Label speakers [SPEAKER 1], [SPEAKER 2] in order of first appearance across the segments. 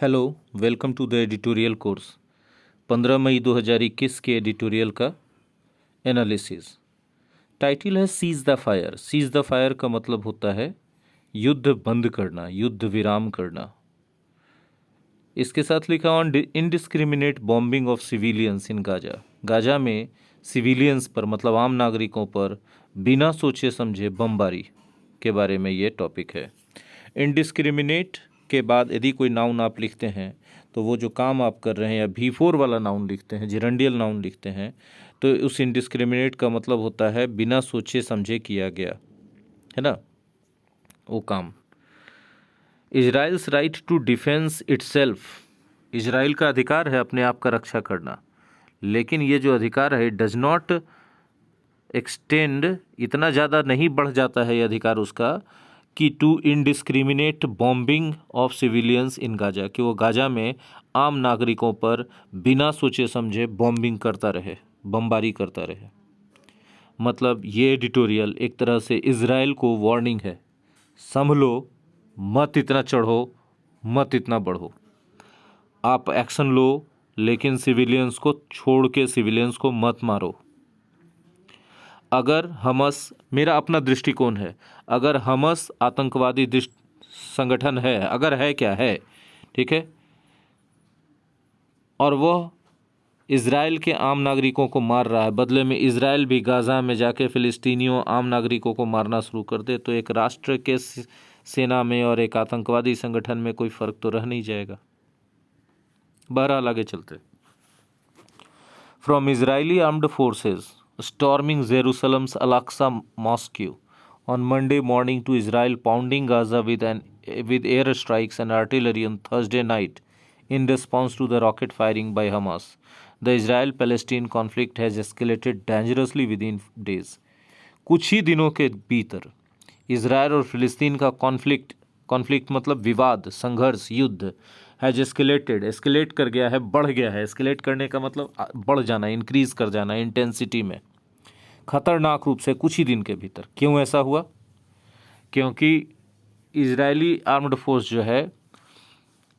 [SPEAKER 1] Hello, welcome to the editorial course. 15 मई 2021 के editorial का एनालिसिस। टाइटल है cease the fire. Cease the fire का मतलब होता है युद्ध बंद करना, युद्ध विराम करना। इसके साथ लिखा on indiscriminate bombing of civilians in Gaza. Gaza में सिविलियंस पर मतलब आम नागरिकों पर बिना सोचे समझे बमबारी के बारे में ये टॉपिक है। इनडिस्क्रिमिनेट के बाद यदि कोई नाउन आप लिखते हैं तो वो जो काम आप कर रहे हैं या V4 वाला नाउन लिखते हैं, जिरंडियल नाउन लिखते हैं, तो उस इनडिस्क्रिमिनेट का मतलब होता है बिना सोचे समझे किया गया, है ना, वो काम। Israel's right to defence itself. Israel का अधिकार है अपने आप का रक्षा करना, लेकिन ये जो अधिकार है डज नॉट एक्सटेंड, इतना ज़्यादा नहीं बढ़ जाता है ये अधिकार उसका कि to indiscriminate bombing of civilians in Gaza, कि वो गाजा में आम नागरिकों पर बिना सोचे समझे बॉम्बिंग करता रहे, बमबारी करता रहे। मतलब ये एडिटोरियल एक तरह से इजराइल को वार्निंग है, संभलो, मत इतना चढ़ो, मत इतना बढ़ो। आप एक्शन लो, लेकिन सिविलियंस को छोड़ के सिविलियंस को मत मारो। अगर हमस, मेरा अपना दृष्टिकोण है, अगर हमस आतंकवादी संगठन है, अगर है, क्या है, ठीक है, और वह इजराइल के आम नागरिकों को मार रहा है, बदले में इजराइल भी गाजा में जाके फिलिस्तीनियों आम नागरिकों को मारना शुरू कर दे, तो एक राष्ट्र के सेना में और एक आतंकवादी संगठन में कोई फर्क तो रह नहीं जाएगा। बहरहाल आगे चलते। From Israeli armed forces storming Jerusalem's Al-Aqsa Mosque on Monday morning to Israel pounding Gaza with air strikes and artillery on Thursday night in response to the rocket firing by Hamas. The Israel-Palestine conflict has escalated dangerously within days. कुछ ही दिनों के भीतर Israel और फिलिस्तीन का conflict मतलब विवाद, संघर्ष, युद्ध हैज एस्केलेट कर गया है, बढ़ गया है। एस्केलेट करने का मतलब बढ़ जाना, इंक्रीज कर जाना इंटेंसिटी में, खतरनाक रूप से कुछ ही दिन के भीतर। क्यों ऐसा हुआ? क्योंकि इजरायली आर्म्ड फोर्स जो है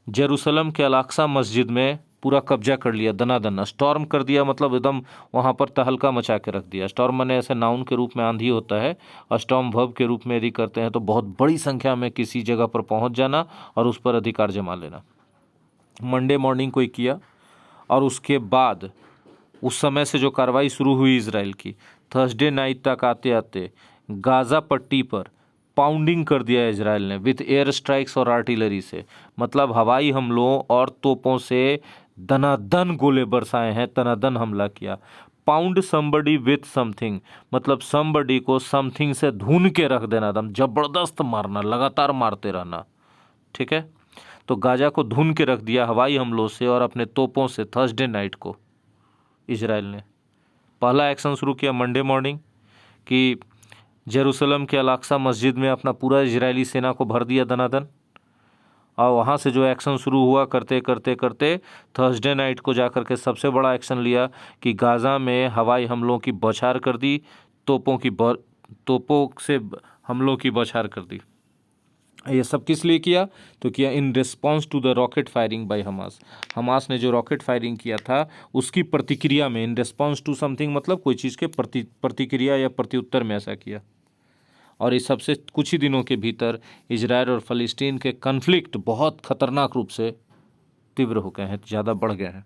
[SPEAKER 1] जेरूसलम के अल-अक्सा मस्जिद में पूरा कब्जा कर लिया, दनादन स्टॉर्म कर दिया, मतलब एकदम वहाँ पर तहलका मचा के रख दिया। स्टॉर्म माने ऐसे नाउन के रूप में आंधी होता है, और स्टॉर्म वर्ब के रूप में यदि करते हैं तो बहुत बड़ी संख्या में किसी जगह पर पहुँच जाना और उस पर अधिकार जमा लेना। मंडे मॉर्निंग को ही किया, और उसके बाद उस समय से जो कार्रवाई शुरू हुई इजराइल की, थर्सडे नाइट तक आते आते गाजा पट्टी पर पाउंडिंग कर दिया इजराइल ने विथ एयर स्ट्राइक्स और आर्टिलरी से, मतलब हवाई हमलों और तोपों से दनादन गोले बरसाए हैं, दनादन हमला किया। पाउंड समबडी विथ समथिंग, मतलब समबडी को समथिंग से धुन के रख देना, दम जबरदस्त मारना, लगातार मारते रहना, ठीक है। तो गाजा को धुन के रख दिया हवाई हमलों से और अपने तोपों से। थर्सडे नाइट को इजराइल ने पहला एक्शन शुरू किया मंडे मॉर्निंग, कि जेरूसलम के अल-अक्सा मस्जिद में अपना पूरा इजरायली सेना को भर दिया दनादन, और वहाँ से जो एक्शन शुरू हुआ करते करते करते थर्सडे नाइट को जाकर के सबसे बड़ा एक्शन लिया कि गाज़ा में हवाई हमलों की बौछार कर दी, तोपों से हमलों की बौछार कर दी। ये सब किस लिए किया? तो किया in response to the rocket firing by Hamas. Hamas ने जो रॉकेट फायरिंग किया था उसकी प्रतिक्रिया में, इन रिस्पॉन्स टू समथिंग मतलब कोई चीज़ के प्रतिक्रिया या प्रत्युत्तर में ऐसा किया। और इस सबसे कुछ ही दिनों के भीतर इजराइल और फ़लस्तीन के कन्फ्लिक्ट बहुत खतरनाक रूप से तीव्र हो गए हैं, ज़्यादा बढ़ गए हैं।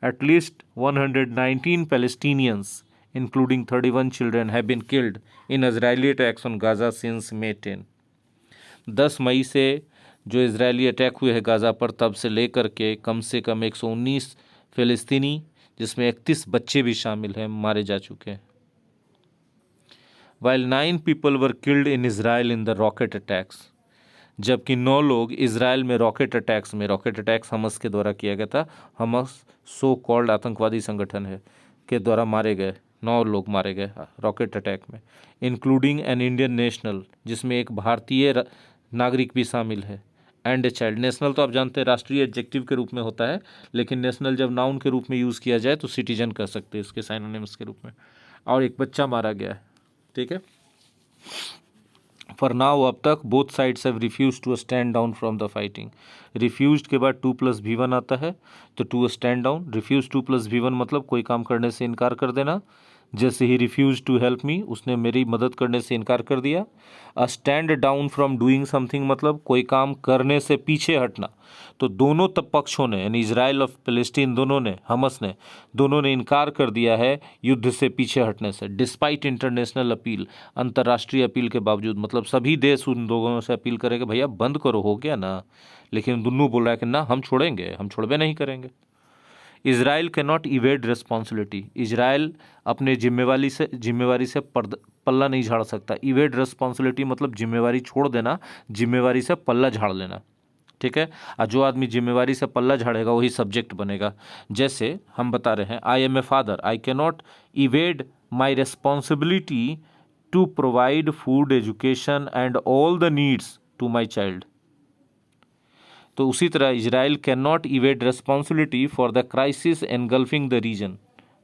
[SPEAKER 1] At least 119 Palestinians including 31 children have been killed in Israeli attacks on Gaza since May 10। 10 मई से जो इजरायली अटैक हुए हैं गाज़ा पर, तब से लेकर के कम से कम 119 फ़लस्तीनी, जिसमें 31 बच्चे भी शामिल हैं, मारे जा चुके हैं। While 9 people were killed in Israel in the rocket attacks, जबकि 9 लोग इजराइल में रॉकेट अटैक्स हमस के द्वारा किया गया था। हमस सो कॉल्ड आतंकवादी संगठन है के द्वारा मारे गए, 9 लोग मारे गए रॉकेट अटैक में, इंक्लूडिंग एन इंडियन नेशनल, जिसमें एक भारतीय नागरिक भी शामिल है, एंड ए चाइल्ड। नेशनल तो आप जानते हैं राष्ट्रीय एडजेक्टिव के रूप में होता है, लेकिन नेशनल जब नाउन के रूप में यूज़ किया जाए तो सिटीजन कर सकते हैं इसके साइनोनिम्स के रूप में। और एक बच्चा मारा गया है, ठीक है। फॉर नाउ अब तक both sides have refuse to stand down from the fighting. Refuse के बाद 2+V1 आता है, तो to stand down. Refuse 2+V1 मतलब कोई काम करने से इनकार कर देना। जैसे ही रिफ्यूज टू हेल्प मी, उसने मेरी मदद करने से इनकार कर दिया। A stand down from doing something मतलब कोई काम करने से पीछे हटना। तो दोनों तब पक्षों ने, यानी इजराइल और फिलिस्तीन दोनों ने, हमस ने, दोनों ने इनकार कर दिया है युद्ध से पीछे हटने से, डिस्पाइट इंटरनेशनल अपील, अंतर्राष्ट्रीय अपील के बावजूद। मतलब सभी देश उन दोनों से अपील करेंगे भैया बंद करो, हो गया ना, लेकिन दोनों बोल रहा है कि ना हम छोड़ेंगे, हम छोड़बे नहीं करेंगे। Israel can not evade responsibility, Israel अपने जिम्मेवारी से पल्ला नहीं झाड़ सकता। इवेड रिस्पॉन्सिबिलिटी मतलब जिम्मेवारी छोड़ देना, जिम्मेवारी से पल्ला झाड़ लेना, ठीक है। और जो आदमी जिम्मेवारी से पल्ला झाड़ेगा वही सब्जेक्ट बनेगा। जैसे हम बता रहे हैं, I am a father, I can not evade my responsibility to provide food, education and all the needs to my child. तो उसी तरह Israel can not evade responsibility for the crisis engulfing the region.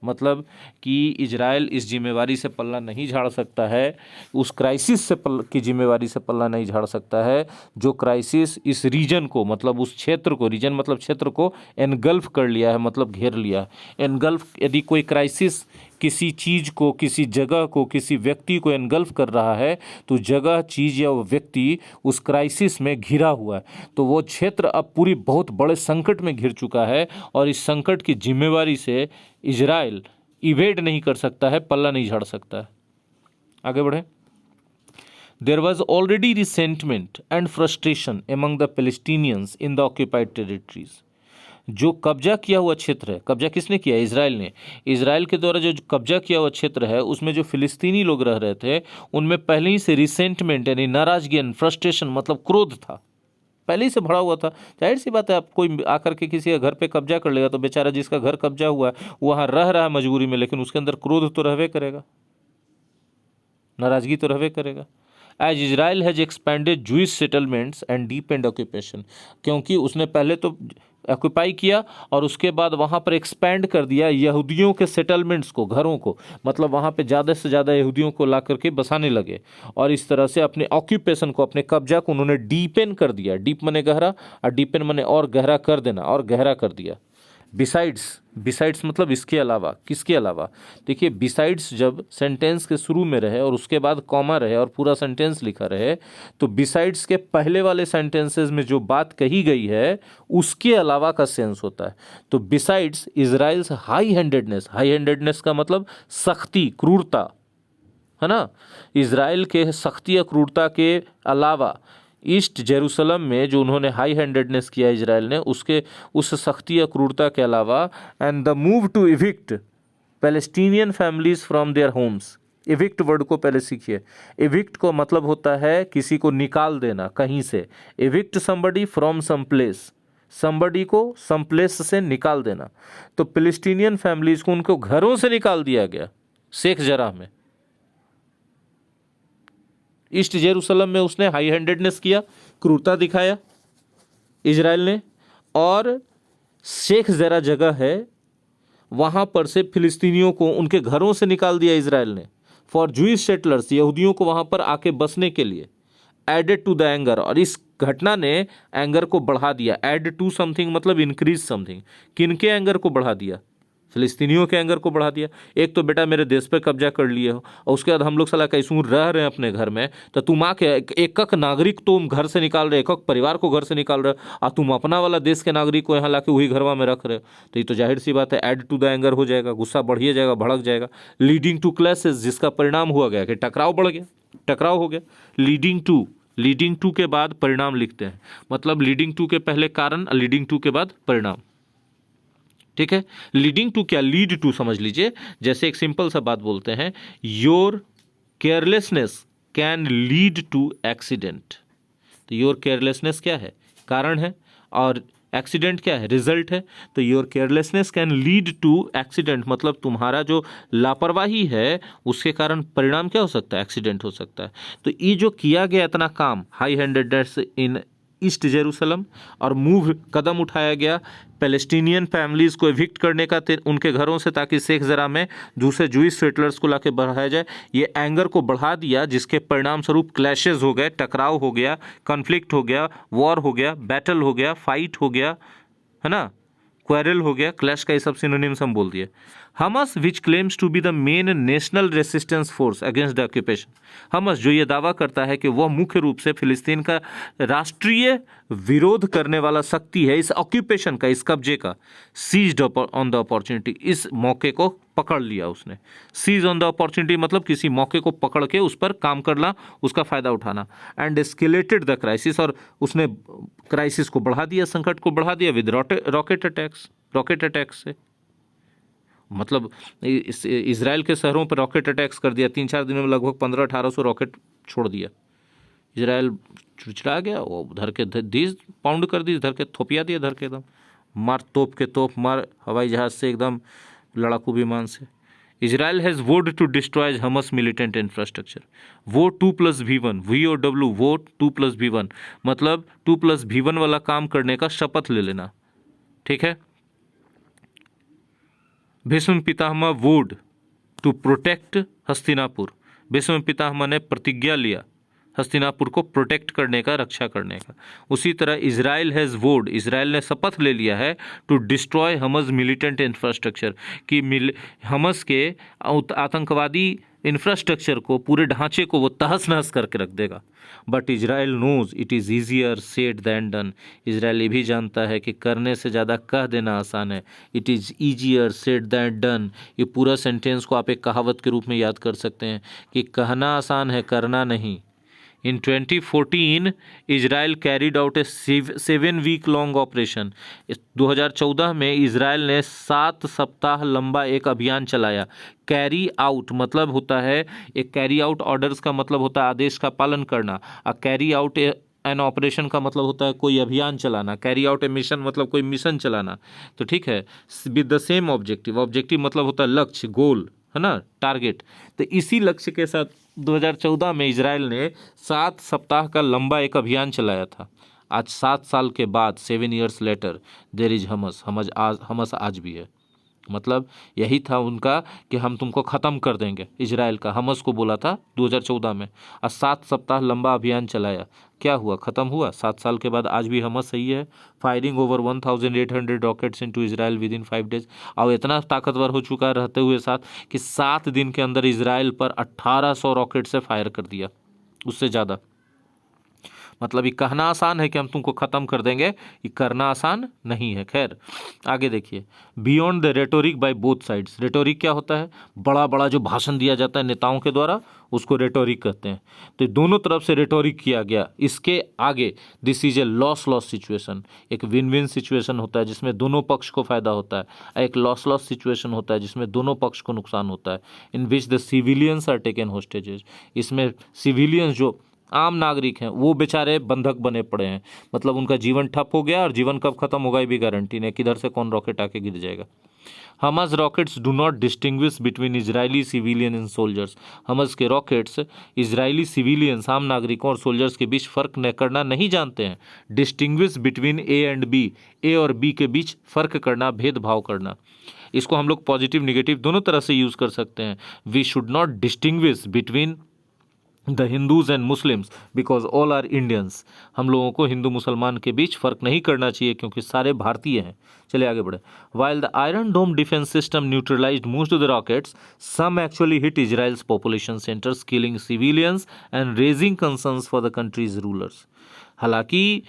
[SPEAKER 1] मतलब कि Israel इस जिम्मेवारी से पल्ला नहीं झाड़ सकता है, उस क्राइसिस से की जिम्मेवारी से पल्ला नहीं झाड़ सकता है जो क्राइसिस इस रीजन को, मतलब उस क्षेत्र को, रीजन मतलब क्षेत्र को एनगल्फ कर लिया है, मतलब घेर लिया है। एनगल्फ, यदि कोई क्राइसिस किसी चीज़ को, किसी जगह को, किसी व्यक्ति को एनगल्फ कर रहा है, तो जगह, चीज़ या वो व्यक्ति उस क्राइसिस में घिरा हुआ है, तो वो क्षेत्र अब पूरी बहुत बड़े संकट में घिर चुका है और इस संकट की जिम्मेवारी से इजराइल इवेड नहीं कर सकता है, पल्ला नहीं झाड़ सकता है। आगे बढ़े। There was already resentment and frustration among the Palestinians in the occupied territories. जो कब्जा किया हुआ क्षेत्र है, कब्जा किसने किया? इजराइल ने। इजराइल के द्वारा जो कब्जा किया हुआ क्षेत्र है उसमें जो फिलिस्तीनी लोग रह रहे थे उनमें पहले ही से रिसेंटमेंट यानी नाराजगी, फ्रस्ट्रेशन मतलब क्रोध था, पहले ही से भरा हुआ था। जाहिर सी बात है, आप कोई आकर के किसी के घर पे कब्जा कर लेगा तो बेचारा जिसका घर कब्जा हुआ है वहाँ रह रहा है मजबूरी में, लेकिन उसके अंदर क्रोध तो रहवे करेगा, नाराजगी तो रहवे करेगा। As Israel has expanded Jewish settlements and deepened occupation, क्योंकि उसने पहले तो ऑक्यूपाई किया और उसके बाद वहाँ पर एक्सपैंड कर दिया यहूदियों के सेटलमेंट्स को, घरों को, मतलब वहाँ पे ज़्यादा से ज़्यादा यहूदियों को ला करके बसाने लगे और इस तरह से अपने ऑक्यूपेशन को, अपने कब्जा को उन्होंने डीपेन कर दिया। डीप मने गहरा और डीपेन मने और गहरा कर देना, और गहरा कर दिया। बिसाइड्स मतलब इसके अलावा, किसके अलावा? देखिए, बिसाइड्स जब सेंटेंस के शुरू में रहे और उसके बाद कॉमा रहे और पूरा सेंटेंस लिखा रहे, तो बिसाइड्स के पहले वाले सेंटेंसेस में जो बात कही गई है उसके अलावा का सेंस होता है। तो बिसाइड्स इजराइल्स हाई हैंडेडनेस का मतलब सख्ती, क्रूरता, है ना। इजराइल के सख्ती या क्रूरता के अलावा ईस्ट जेरूसलम में जो उन्होंने हाई हैंडेडनेस किया इजराइल ने, उसके उस सख्ती या क्रूरता के अलावा, and the move to evict Palestinian families from their homes. Evict word को पहले सीखिए। इविक्ट को मतलब होता है किसी को निकाल देना कहीं से। Evict somebody from some place, somebody को सम प्लेस से निकाल देना। तो पैलेस्टीनियन फैमिलीज को उनको घरों से निकाल दिया गया शेख जराह में। ईस्ट जेरूसलम में उसने हाई हैंडेडनेस किया, क्रूरता दिखाया इजराइल ने, और शेख जरा जगह है वहाँ पर से फिलिस्तीनियों को उनके घरों से निकाल दिया इजराइल ने फॉर जूइश सेटलर्स, यहूदियों को वहाँ पर आके बसने के लिए। एडेड टू द एंगर, और इस घटना ने एंगर को बढ़ा दिया। एड टू समथिंग मतलब इंक्रीज समथिंग। किनके एंगर को बढ़ा दिया? फिलिस्तीनियों के एंगर को बढ़ा दिया। एक तो बेटा मेरे देश पर कब्जा कर लिए हो और उसके बाद हम लोग साला कैसूर रह रहे हैं अपने घर में, तो तुम आके एक नागरिक तुम घर से निकाल रहे, एक परिवार को घर से निकाल रहे और तुम अपना वाला देश के नागरिक को यहाँ लाके वही घरवा में रख रहे हो। तो ये तो जाहिर सी बात है ऐड टू द एंगर हो जाएगा, गुस्सा बढ़िए जाएगा, भड़क जाएगा। लीडिंग टू क्लैशेस, जिसका परिणाम हुआ गया कि टकराव बढ़ गया, टकराव हो गया। लीडिंग टू के बाद परिणाम लिखते हैं, मतलब लीडिंग टू के पहले कारण, लीडिंग टू के बाद परिणाम, ठीक है। लीडिंग टू क्या? लीड टू समझ लीजिए। जैसे एक सिंपल सा बात बोलते हैं, your carelessness can lead to accident. तो योर केयरलेसनेस क्या है? कारण है, और एक्सीडेंट क्या है? रिजल्ट है। तो your carelessness can lead to accident, मतलब तुम्हारा जो लापरवाही है उसके कारण परिणाम क्या हो सकता है? एक्सीडेंट हो सकता है। तो ये जो किया गया इतना काम, हाई हैंडेडनेस इन ईस्ट जेरूसलम और कदम उठाया गया पैलेस्टीनियन फैमिलीज को एविक्ट करने का उनके घरों से, ताकि शेख जरा में दूसरे जूइश सेटलर्स को लाके बढ़ाया जाए। ये एंगर को बढ़ा दिया, जिसके परिणाम स्वरूप क्लैशेज हो गए, टकराव हो गया, कॉन्फ्लिक्ट हो गया, वॉर हो गया, बैटल हो गया, फाइट हो गया, है ना, क्वेरल हो गया। क्लैश का ये सब सिनोनिम्स हम बोल दिए। Hamas which claims to be the main national resistance force against the occupation. Hamas जो ये दावा करता है कि वह मुख्य रूप से फिलिस्तीन का राष्ट्रीय विरोध करने वाला शक्ति है इस ऑक्यूपेशन का, इस कब्जे का। सीज्ड ऑन द अपॉर्चुनिटी, इस मौके को पकड़ लिया उसने। सीज ऑन द अपॉर्चुनिटी मतलब किसी मौके को पकड़ के उस पर काम करना, उसका फायदा उठाना। एंड एस्केलेटेड द क्राइसिस, और उसने क्राइसिस को बढ़ा दिया, संकट को बढ़ा दिया विद रॉकेट अटैक्स से। मतलब इजराइल के शहरों पर रॉकेट अटैक्स कर दिया। 3-4 दिनों में लगभग 1500-1800 रॉकेट छोड़ दिया। इजराइल चिड़चिड़ा गया, वो धर के दीज पाउंड कर दी, धर के थोपिया दिया, धर के एकदम मार तोप के तोप मार, हवाई जहाज से, एकदम लड़ाकू विमान से। Israel has vowed to destroy Hamas militant infrastructure. वो 2+V1 VOW वो 2+V1 मतलब 2+V1 वाला काम करने का शपथ ले लेना, ठीक है। भीष्म पितामह वोड टू प्रोटेक्ट हस्तिनापुर। भीष्म पितामह ने प्रतिज्ञा लिया हस्तिनापुर को प्रोटेक्ट करने का, रक्षा करने का। उसी तरह इजराइल हैज़ वोड, इजराइल ने शपथ ले लिया है to destroy Hamas militant infrastructure, कि हमस के आतंकवादी इंफ्रास्ट्रक्चर को, पूरे ढांचे को वो तहस नहस करके रख देगा। But Israel knows it is easier said than done. Israel ये भी जानता है कि करने से ज़्यादा कह देना आसान है। It is easier said than done, ये पूरा सेंटेंस को आप एक कहावत के रूप में याद कर सकते हैं कि कहना आसान है, करना नहीं। In 2014, Israel carried out A 7 week long operation. 2014 में इजराइल ने 7 सप्ताह लंबा एक अभियान चलाया। कैरी आउट मतलब होता है, एक कैरी आउट ऑर्डर्स का मतलब होता है आदेश का पालन करना, और कैरी आउट एन ऑपरेशन का मतलब होता है कोई अभियान चलाना। कैरी आउट ए मिशन मतलब कोई मिशन चलाना, तो ठीक है। With the same objective, objective मतलब होता है लक्ष्य, गोल, है ना, टारगेट। तो इसी लक्ष्य के साथ 2014 में इजराइल ने 7 सप्ताह का लंबा एक अभियान चलाया था। आज 7 साल के बाद, 7 years लेटर, देर इज हमस आज भी है। मतलब यही था उनका कि हम तुमको ख़त्म कर देंगे। इजराइल का हमस को बोला था 2014 में, और 7 सप्ताह लंबा अभियान चलाया। क्या हुआ? ख़त्म हुआ। 7 साल के बाद आज भी हमस सही है। Firing over 1800 rockets into Israel with in 5 days। और इतना ताकतवर हो चुका रहते हुए साथ कि 7 दिन के अंदर इजराइल पर 1800 रॉकेट से फायर कर दिया, उससे ज़्यादा। मतलब ये कहना आसान है कि हम तुमको ख़त्म कर देंगे, ये करना आसान नहीं है। खैर आगे देखिए, beyond the rhetoric by both sides. Rhetoric क्या होता है? बड़ा बड़ा जो भाषण दिया जाता है नेताओं के द्वारा, उसको रेटोरिक कहते हैं। तो दोनों तरफ से रेटोरिक किया गया। इसके आगे this is a loss situation. एक विन विन सिचुएशन होता है जिसमें दोनों पक्ष को फायदा होता है, एक लॉस सिचुएशन होता है जिसमें दोनों पक्ष को नुकसान होता है। In which the civilians are taken hostages. इसमें सिविलियंस जो आम नागरिक हैं वो बेचारे बंधक बने पड़े हैं। मतलब उनका जीवन ठप हो गया, और जीवन कब खत्म होगा ये भी गारंटी नहीं, किधर से कौन रॉकेट आके गिर जाएगा। Hamas rockets do not distinguish between Israeli civilian and soldiers. Hamas के रॉकेट्स इजरायली सिविलियंस, आम नागरिकों और सोल्जर्स के बीच फ़र्क न करना नहीं जानते हैं। Distinguish between A and B, A और बी के बीच फ़र्क करना, भेदभाव करना। इसको हम लोग पॉजिटिव निगेटिव दोनों तरह से यूज़ कर सकते हैं। We should not distinguish between the Hindus and Muslims because all are Indians. हम लोगों को हिंदू मुसलमान के बीच फ़र्क नहीं करना चाहिए क्योंकि सारे भारतीय हैं। चलिए आगे बढ़े। While the Iron Dome defence system neutralised most of the rockets, some actually hit Israel's population centres, killing civilians and raising concerns for the country's rulers. हालांकि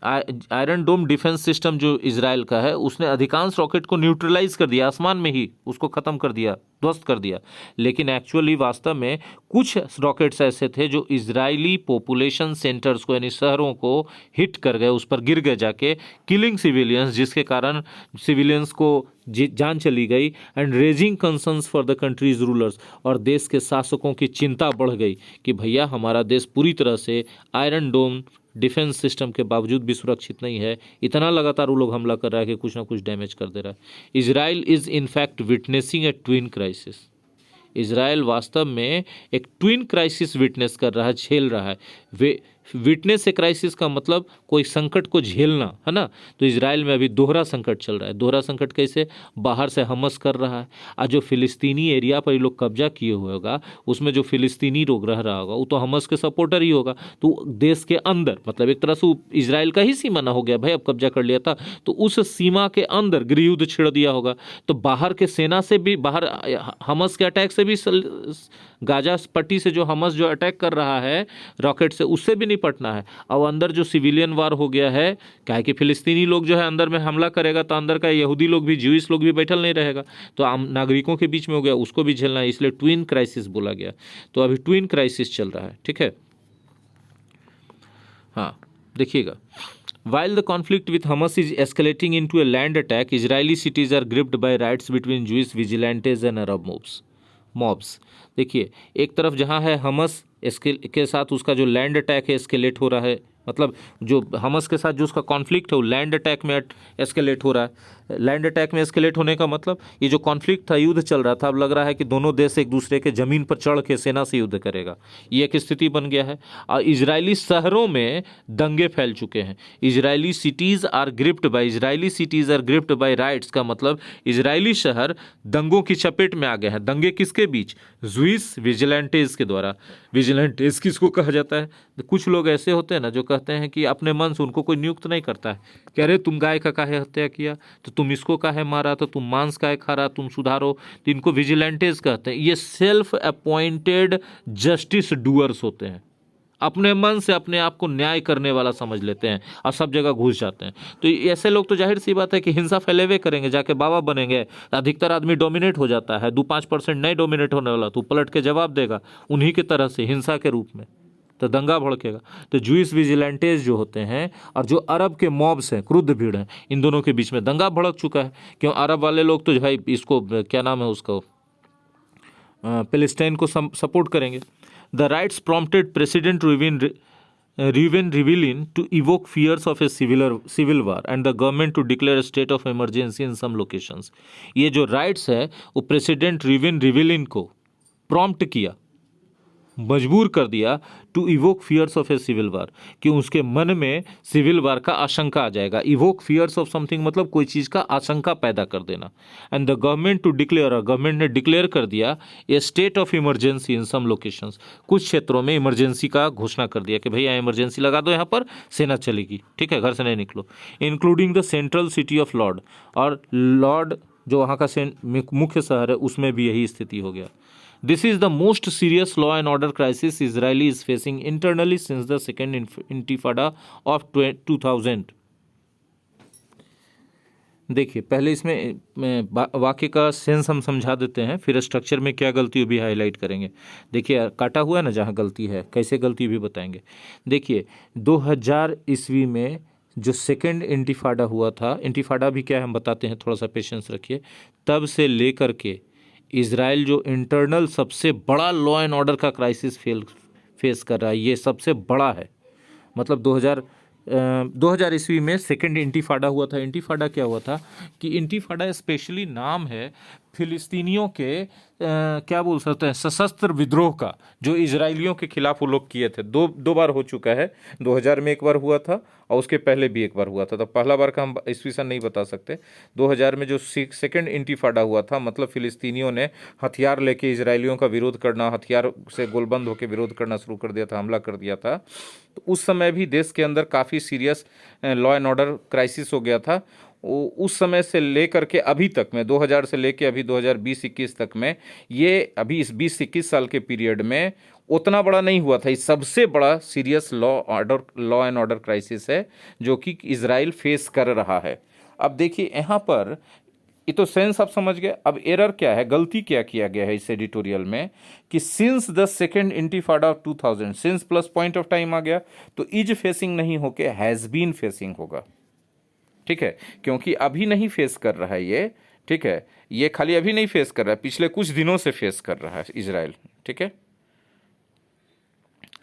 [SPEAKER 1] आयरन डोम डिफेंस सिस्टम जो इजराइल का है, उसने अधिकांश rocket को neutralise कर दिया, आसमान में ही उसको ख़त्म कर दिया, ध्वस्त कर दिया। लेकिन एक्चुअली वास्तव में कुछ रॉकेट्स ऐसे थे जो इजरायली पॉपुलेशन सेंटर्स को, यानी शहरों को हिट कर गए, उस पर गिर गए जाके, किलिंग सिविलियंस, जिसके कारण सिविलियंस को जान चली गई, and raising concerns for the country's rulers, और देश के शासकों की चिंता बढ़ गई कि भैया हमारा देश पूरी तरह से आयरन डोम डिफेंस सिस्टम के बावजूद भी सुरक्षित नहीं है। इतना लगातार वो लोग हमला कर रहा है कि कुछ ना कुछ डैमेज कर दे रहा है। Israel is in fact witnessing A twin crisis. Israel वास्तव में एक ट्विन क्राइसिस विटनेस कर रहा है, झेल रहा है। वे विटनेस ए क्राइसिस का मतलब कोई संकट को झेलना, है ना। तो इजराइल में अभी दोहरा संकट चल रहा है। दोहरा संकट कैसे? बाहर से हमस कर रहा है, और जो फिलिस्तीनी एरिया पर ये लोग कब्जा किए हुए होगा, उसमें जो फिलिस्तीनी लोग रह रहा होगा वो तो हमस के सपोर्टर ही होगा। तो देश के अंदर, मतलब एक तरह से इजराइल का ही सीमा हो गया भाई, अब कब्जा कर लिया था, तो उस सीमा के अंदर गृह युद्ध छिड़ दिया होगा। तो बाहर के सेना से भी, बाहर हमस के अटैक से भी, गाजा पट्टी से जो हमस जो अटैक कर रहा है रॉकेट से, उससे भी निपटना है। और अंदर जो सिविलियन वार हो गया है, क्या है कि फिलिस्तीनी लोग जो है अंदर में हमला करेगा, तो अंदर का यहूदी लोग भी, ज्यूइश लोग भी बैठल नहीं रहेगा, तो आम नागरिकों के बीच में हो गया, उसको भी झेलना है। इसलिए ट्विन क्राइसिस बोला गया। तो अभी ट्विन क्राइसिस चल रहा है, ठीक है। हाँ, देखिएगा, while the conflict with Hamas is escalating into a land attack, Israeli cities are gripped by riots between Jewish vigilantes and Arab mobs। देखिए, एक तरफ जहाँ है हमस के साथ उसका जो लैंड अटैक है एस्केलेट हो रहा है, मतलब जो हमस के साथ जो उसका कॉन्फ्लिक्ट है वो लैंड अटैक में एस्केलेट हो रहा है। लैंड अटैक में एस्केलेट होने का मतलब ये जो कॉन्फ्लिक्ट था, युद्ध चल रहा था, अब लग रहा है कि दोनों देश एक दूसरे के ज़मीन पर चढ़ के सेना से युद्ध करेगा, ये एक स्थिति बन गया है। और इजरायली शहरों में दंगे फैल चुके हैं। Israeli cities are gripped by riots का मतलब इजरायली शहर दंगों की चपेट में आ गए हैं। दंगे किसके बीच? ज्यूइश विजिलेंटेज के द्वारा। विजिलेंटेज किसको कहा जाता है? कुछ लोग ऐसे होते हैं ना जो कहते हैं कि अपने मन से, उनको कोई नियुक्त नहीं करता है, कह रहे तुम गाय का काहे हत्या किया, तो तुम इसको काहे मारा, तो तुम मांस काहे खा रहा, तुम सुधारो, तो इनको विजिलेंटेज कहते हैं। ये सेल्फ अपॉइंटेड जस्टिस डूअर्स होते हैं, अपने मन से अपने आप को न्याय करने वाला समझ लेते हैं और सब जगह घुस जाते हैं। तो ऐसे लोग तो जाहिर सी बात है कि हिंसा फैलेवे करेंगे, जाके बाबा बनेंगे। अधिकतर आदमी डोमिनेट हो जाता है, 2-5% नहीं डोमिनेट होने वाला, तो पलट के जवाब देगा उन्हीं की तरह से, हिंसा के रूप में, तो दंगा भड़केगा। तो ज्यूइश विजिलेंटेज जो होते हैं और जो अरब के मॉब्स हैं, क्रुद्ध भीड़ हैं, इन दोनों के बीच में दंगा भड़क चुका है। क्यों? अरब वाले लोग तो भाई इसको, क्या नाम है उसको, पैलेस्टाइन को सपोर्ट करेंगे। The riots prompted President Reuven Rivlin to evoke fears of a civil war and the government to declare a state of emergency in some locations। ये जो राइट्स है वो प्रेसिडेंट रिविन रिविलिन को प्रॉम्प्ट किया, मजबूर कर दिया, to evoke fears of a civil war, कि उसके मन में सिविल वार का आशंका आ जाएगा। इवोक फियर्स ऑफ समथिंग मतलब कोई चीज़ का आशंका पैदा कर देना। And the government to declare, government ने डिक्लेयर कर दिया a state of emergency in some locations. कुछ क्षेत्रों में इमरजेंसी का घोषणा कर दिया कि भैया इमरजेंसी लगा दो, यहाँ पर सेना चलेगी, ठीक है, घर से नहीं निकलो। Including the central city of Lord, और लॉर्ड जो वहाँ का मुख्य शहर है उसमें भी यही स्थिति हो गया। This is the most serious law and order crisis Israel is facing internally since the second intifada of 2000। देखिए, पहले इसमें वाक्य का सेंस हम समझा देते हैं, फिर स्ट्रक्चर में क्या गलती भी हाईलाइट करेंगे। देखिए, काटा हुआ है ना जहाँ गलती है, कैसे गलती भी बताएंगे। देखिए, 2000 ईस्वी में जो सेकेंड इंटिफाडा हुआ था, इंटिफाडा भी क्या है हम बताते हैं, थोड़ा सा पेशेंस रखिए। तब से लेकर के इजराइल जो इंटरनल सबसे बड़ा लॉ एंड ऑर्डर का क्राइसिस फेस कर रहा है, ये सबसे बड़ा है। मतलब 2000 ईस्वी में सेकेंड इंटिफाडा हुआ था। इंटिफाडा क्या हुआ था कि इंटिफाडा स्पेशली नाम है फिलिस्तीनियों के क्या बोल सकते हैं, सशस्त्र विद्रोह का, जो इजरायलियों के खिलाफ वो लोग किए थे। दो बार हो चुका है। 2000 में एक बार हुआ था और उसके पहले भी एक बार हुआ था। तो पहला बार का हम ईस्वी सन नहीं बता सकते। 2000 में जो सेकेंड इंटिफाडा हुआ था, मतलब फिलिस्तीनियों ने हथियार लेके इजरायलियों का विरोध करना, हथियार से गोलबंद होकर विरोध करना शुरू कर दिया था, हमला कर दिया था। तो उस समय भी देश के अंदर काफ़ी serious law and order crisis हो गया था। उस समय से लेकर के अभी तक में, 2000 से लेकर अभी 2020-21 तक में, ये अभी इस 20-21 साल के पीरियड में उतना बड़ा नहीं हुआ था। ये सबसे बड़ा serious law and order crisis है जो कि इजराइल फेस कर रहा है। अब देखिए यहाँ पर, ये तो सेंस आप समझ गए। अब एरर क्या है, गलती क्या किया गया है इस एडिटोरियल में, कि since the second intifada of 2000, since plus point of time आ गया, तो इज फेसिंग नहीं होके हैज बीन फेसिंग होगा, ठीक है, क्योंकि अभी नहीं फेस कर रहा है ये, ठीक है, ये खाली अभी नहीं फेस कर रहा है, पिछले कुछ दिनों से फेस कर रहा है इजराइल, ठीक है।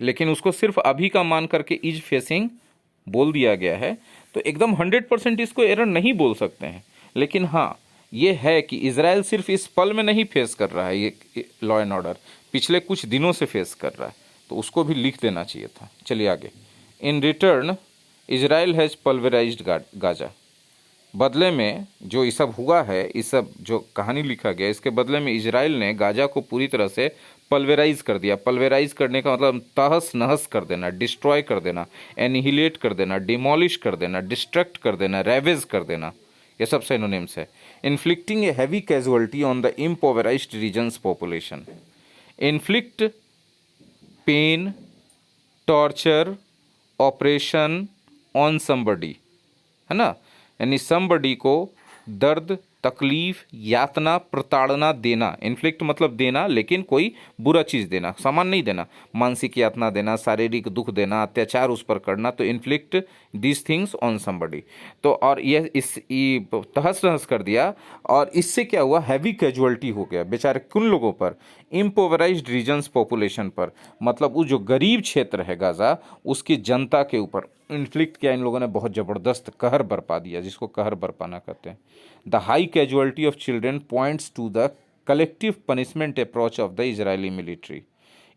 [SPEAKER 1] लेकिन उसको सिर्फ अभी का मान करके इज फेसिंग बोल दिया गया है, तो एकदम 100% इसको एरर नहीं बोल सकते हैं। लेकिन हाँ, ये है कि इजराइल सिर्फ इस पल में नहीं फेस कर रहा है, ये लॉ एंड ऑर्डर पिछले कुछ दिनों से फेस कर रहा है, तो उसको भी लिख देना चाहिए था। चलिए आगे।
[SPEAKER 2] In return Israel has pulverised Gaza. बदले में जो ये सब हुआ है, इस सब जो कहानी लिखा गया, इसके बदले में इजराइल ने गाजा को पूरी तरह से पल्वेराइज कर दिया। पल्वेराइज करने का मतलब तहस नहस कर देना, डिस्ट्रॉय कर देना, एनिहिलेट कर देना, डिमोलिश कर देना, डिस्ट्रक्ट कर देना, रेवेज कर देना, ये सब सिनोनिम्स है। Inflicting a heavy casualty on the impoverished regions population. Inflict pain, torture, operation on somebody, है ना, यानी समबडी को दर्द, तकलीफ, यातना, प्रताड़ना देना। इन्फ्लिक्ट मतलब देना, लेकिन कोई बुरा चीज़ देना, सामान नहीं देना, मानसिक यातना देना, शारीरिक दुख देना, अत्याचार उस पर करना, तो inflict this things on somebody. तो और यह तहस नहस कर दिया, और इससे क्या हुआ, हैवी कैजुअलिटी हो गया बेचारे किन लोगों पर, इम्पोवराइज्ड रीजन्स पॉपुलेशन पर, मतलब वो जो गरीब क्षेत्र है गाजा, उसकी जनता के ऊपर इन्फ्लिक्ट किया इन लोगों ने, बहुत ज़बरदस्त कहर बरपा दिया, जिसको कहर बरपाना कहते हैं। The high casualty of children points to the collective punishment approach of the Israeli military.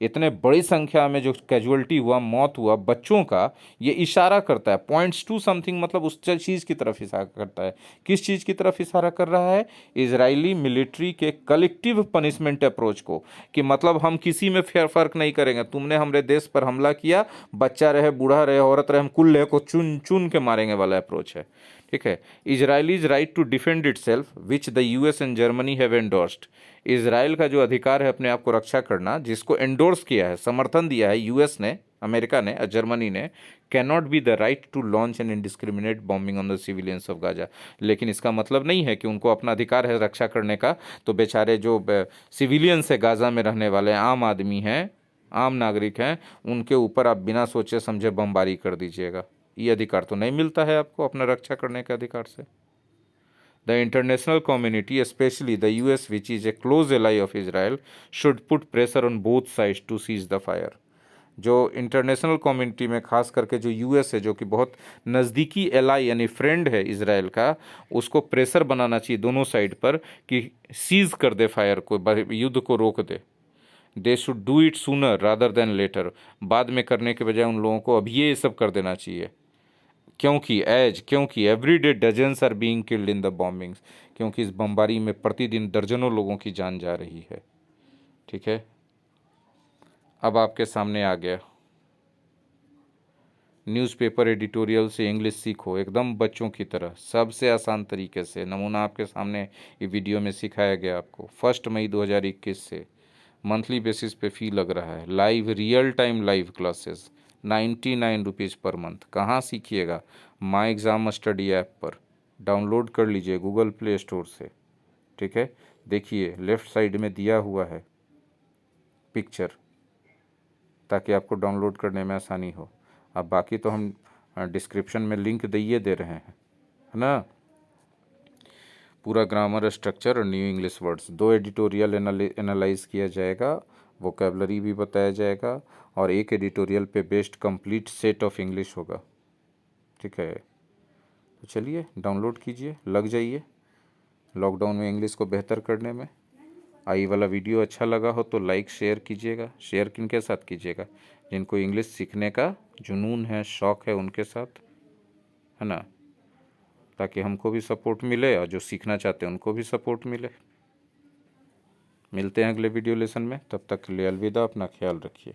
[SPEAKER 2] इतने बड़ी संख्या में जो कैजुअलिटी हुआ, मौत हुआ बच्चों का, ये इशारा करता है, पॉइंट्स टू समथिंग, मतलब उस चीज़ की तरफ इशारा करता है। किस चीज़ की तरफ इशारा कर रहा है, इजरायली मिलिट्री के कलेक्टिव पनिशमेंट अप्रोच को, कि मतलब हम किसी में फर्क नहीं करेंगे, तुमने हमारे देश पर हमला किया, बच्चा रहे, बूढ़ा रहे, औरत रहे, हम कुल्ले को चुन चुन के मारेंगे वाला अप्रोच है। ठीक है। Israel's right to defend itself which the US and Germany have endorsed. Israel का जो अधिकार है अपने आप को रक्षा करना, जिसको एंडोर्स किया है, समर्थन दिया है यूएस ने, अमेरिका ने, जर्मनी ने, can not be the right to launch an indiscriminate bombing on the civilians of Gaza. लेकिन इसका मतलब नहीं है कि उनको अपना अधिकार है रक्षा करने का, तो बेचारे जो सिविलियंस है गाजा में रहने वाले आम आदमी हैं, आम नागरिक हैं, उनके ऊपर आप बिना सोचे समझे बमबारी कर दीजिएगा। ये अधिकार तो नहीं मिलता है आपको अपना रक्षा करने के अधिकार से। The international community, especially the US, which is a close ally of Israel, should put pressure on both sides to cease the fire. जो इंटरनेशनल कम्युनिटी में खास करके जो यूएस है, जो कि बहुत नज़दीकी एलाई यानी फ्रेंड है इसराइल का, उसको प्रेशर बनाना चाहिए दोनों साइड पर कि सीज कर दे फायर को, युद्ध को रोक दे। They should do it sooner rather than later. बाद में करने के बजाय उन लोगों को अब ये सब कर देना चाहिए। क्योंकि every day dozens are being killed in the bombings, क्योंकि इस बमबारी में प्रतिदिन दर्जनों लोगों की जान जा रही है। ठीक है, अब आपके सामने आ गया न्यूज़पेपर एडिटोरियल से इंग्लिश सीखो एकदम बच्चों की तरह, सबसे आसान तरीके से। नमूना आपके सामने ये वीडियो में सिखाया गया आपको। 1 मई 2021 से मंथली बेसिस पे फ़ी लग रहा है। Live, real time live classes, 99 rupees per month. कहाँ सीखिएगा? माई एग्ज़ाम स्टडी ऐप पर डाउनलोड कर लीजिए गूगल प्ले स्टोर से। ठीक है, देखिए लेफ़्ट साइड में दिया हुआ है पिक्चर, ताकि आपको डाउनलोड करने में आसानी हो। अब बाकी तो हम डिस्क्रिप्शन में लिंक दे रहे हैं, है ना। पूरा ग्रामर, स्ट्रक्चर और new English words, 2 editorial analyse किया जाएगा, वोकेबलरी भी बताया जाएगा, और एक एडिटोरियल पे based complete set of English होगा। ठीक है, तो चलिए डाउनलोड कीजिए, लग जाइए लॉकडाउन में इंग्लिश को बेहतर करने में। आई वाला वीडियो अच्छा लगा हो तो लाइक शेयर कीजिएगा। शेयर किन के साथ कीजिएगा? जिनको इंग्लिश सीखने का जुनून है, शौक़ है, उनके साथ, है ना, ताकि हमको भी सपोर्ट मिले और जो सीखना चाहते हैं उनको भी सपोर्ट मिले। मिलते हैं अगले वीडियो लेसन में, तब तक के लिए अलविदा, अपना ख्याल रखिए।